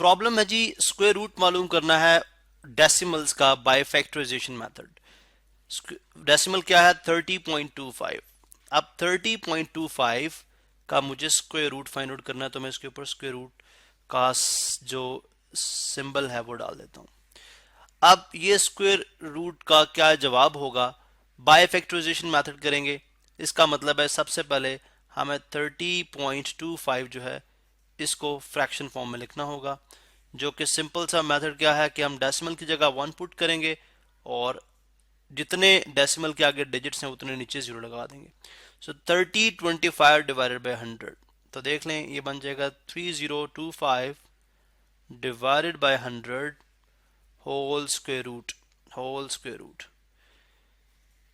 Problem है जी, square root मालूम करना है डेसिमल्स का बाय फैक्टराइजेशन मेथड। डेसिमल क्या है? 30.25। अब 30.25 का मुझे स्क्वायर रूट फाइंड आउट करना है, तो मैं इसके ऊपर स्क्वायर रूट का जो सिंबल है वो डाल देता हूं। अब ये स्क्वायर रूट का क्या जवाब होगा? बाय फैक्टराइजेशन मेथड करेंगे। इसका मतलब है सबसे पहले हमें 30.25 जो है इसको फ्रैक्शन फॉर्म में लिखना होगा, जो कि सिंपल सा मेथड क्या है कि हम डेसिमल की जगह 1 पुट करेंगे और जितने डेसिमल के आगे डिजिट्स हैं उतने नीचे जीरो लगा देंगे। सो 3025 डिवाइडेड बाय 100, तो देख लें ये बन जाएगा 3025 divided by 100 whole square root.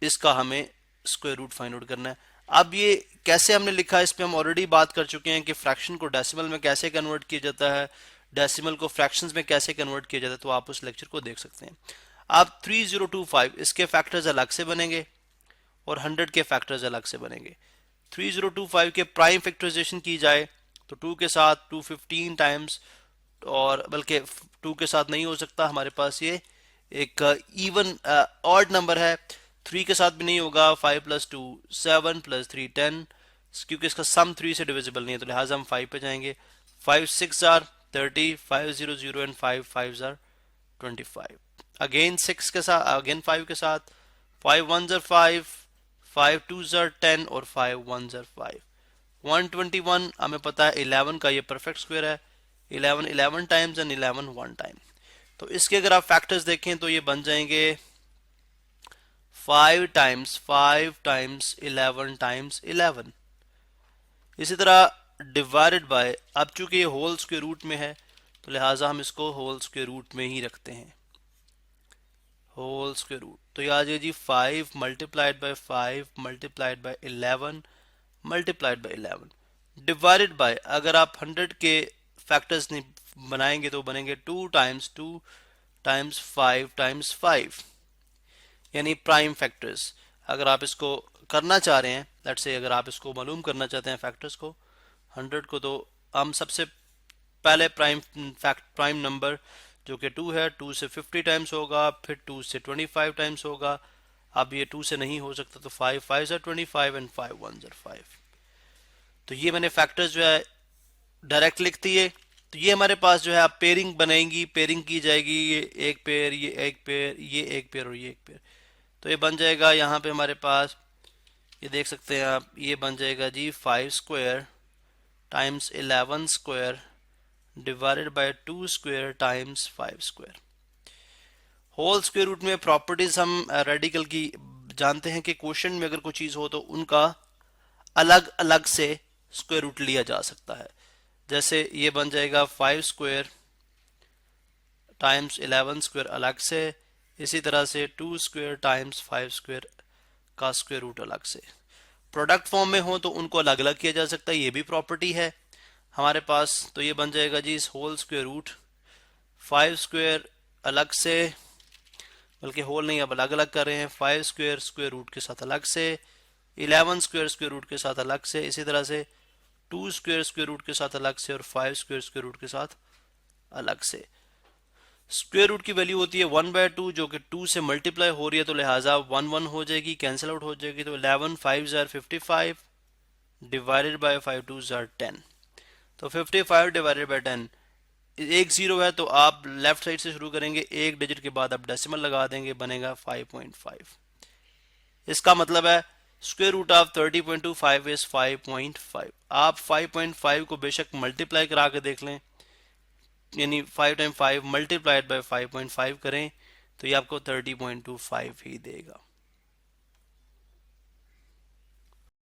इसका हमें स्क्वायर रूट फाइंड आउट करना है। अब ये कैसे हमने लिखा है इस पे हम ऑलरेडी बात कर चुके हैं कि फ्रैक्शन को डेसिमल में कैसे कन्वर्ट किया जाता है, डेसिमल को फ्रैक्शंस में कैसे कन्वर्ट किया जाता है, तो आप उस लेक्चर को देख सकते हैं। अब 3025 इसके फैक्टर्स अलग से बनेंगे और 100 के फैक्टर्स अलग से बनेंगे। 3025 के प्राइम फैक्टराइजेशन की जाए तो 2 के साथ 215 टाइम्स, और बल्कि 2 के साथ नहीं हो सकता, हमारे पास ये एक इवन ऑड नंबर है। 3 के साथ भी नहीं होगा। 5 + 2 7 + 3 10, क्योंकि इसका सम 3 से डिविजिबल नहीं है, तो लिहाजा हम 5 पे जाएंगे। 5 6 आर 30, 5 0 0 एंड 5 5 आर 25। अगेन 6 के साथ, अगेन 5 के साथ 5 1 आर 5, 5 2 आर 10 और 5 1 आर 5। 121 हमें पता है 11 का ये परफेक्ट स्क्वायर है। 11 11 टाइम्स एंड 11 1 टाइम। तो इसके अगर आप फैक्टर्स देखें तो ये बन जाएंगे 5 टाइम्स 5 टाइम्स 11 टाइम्स 11। इसी तरह डिवाइडेड बाय, अब चूंकि ये होल स्क्वायर रूट में है तो लिहाजा हम इसको होल स्क्वायर रूट में ही रखते हैं। होल स्क्वायर रूट तो ये आ जाए जी 5 multiplied by 5 multiplied by 11 multiplied by 11 divided by, अगर आप 100 के फैक्टर्स नहीं बनाएंगे तो बनेंगे 2 टाइम्स 2 टाइम्स 5 टाइम्स 5, यानी प्राइम फैक्टर्स। अगर आप इसको करना चाह रहे हैं, लेट्स से अगर आप इसको मालूम करना चाहते हैं फैक्टर्स को 100 को, तो हम सबसे पहले प्राइम नंबर जो कि 2 है, 2 से 50 टाइम्स होगा, फिर 2 से 25 टाइम्स होगा। अब ये 2 से नहीं हो सकता तो 5 5 are 25 एंड 5 1 are 5। तो ये मैंने फैक्टर्स जो है डायरेक्ट लिख दिए। तो ये हमारे पास जो है आप पेयरिंग बनेगी, पेयरिंग की जाएगी, ये एक पेयर, ये एक पेयर, ये एक पेयर और ये एक पेयर। तो ये बन जाएगा यहाँ पे हमारे पास, ये देख सकते हैं आप, ये बन जाएगा जी 5 square times 11 square divided by 2 square times 5 square. Whole square root में प्रॉपर्टीज हम रेडिकल की जानते हैं कि क्वेश्चन में अगर कोई चीज हो तो उनका अलग अलग से स्क्वायर रूट लिया जा सकता है। जैसे ये बन जाएगा 5 स्क्वायर टाइम्स 11 स्क्वायर अलग से, इसी तरह से 2 स्क्वायर टाइम्स 5 स्क्वायर का स्क्वायर रूट अलग से। प्रोडक्ट फॉर्म में हो तो उनको अलग अलग किया जा सकता है, ये भी प्रॉपर्टी है हमारे पास। तो ये बन जाएगा जी इस होल स्क्वायर रूट 5 स्क्वायर अलग से, बल्कि होल नहीं अब अलग अलग कर रहे हैं, 5 स्क्वायर स्क्वायर रूट के साथ अलग से, 11 स्क्वायर स्क्वायर रूट के साथ अलग से, इसी तरह से 2 स्क्वायर स्क्वायर रूट के साथ अलग से और 5 स्क्वायर स्क्वायर रूट के साथ अलग से। स्क्वायर रूट की वैल्यू होती है 1/2, जो कि 2 से मल्टीप्लाई हो रही है तो लिहाजा 1 1 हो जाएगी, कैंसिल आउट हो जाएगी। तो 11 5 आर 55 डिवाइडेड बाय 5 2 आर 10। तो 55 डिवाइडेड बाय 10, एक जीरो है तो आप लेफ्ट साइड से शुरू करेंगे, एक डिजिट के बाद आप डेसिमल लगा देंगे, बनेगा 5.5। इसका मतलब है स्क्वायर रूट ऑफ 30.25 इज 5.5। आप 5.5 को बेशक मल्टीप्लाई करा के देख लें, यानी 5 टाइम 5 मल्टीप्लाइड बाय 5.5 करें तो ये आपको 30.25 ही देगा।